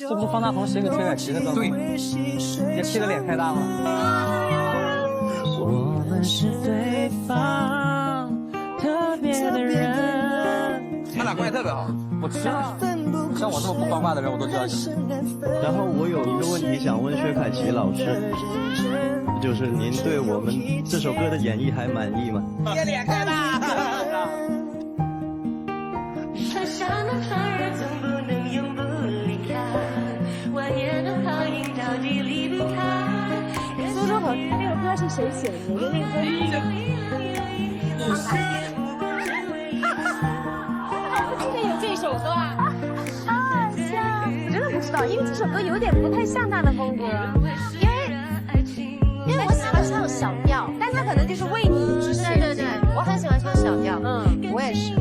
这不是方大同写给薛凯琪的歌吗？对，也气得脸开大了。我们是对方特别的人。他俩关系特别好，我知道，像我这么不八卦的人，我都知道。然后我有一个问题想问薛凯琪老师，就是您对我们这首歌的演绎还满意吗？你脸开大。苏州河那个歌是谁写的？我觉得那个歌你之前有这首歌啊？啊，像我真的不知道，因为这首歌有点不太像他的风格，因为我喜欢唱小调，但他可能就是为你之写。对对对，我很喜欢唱小调，我也是。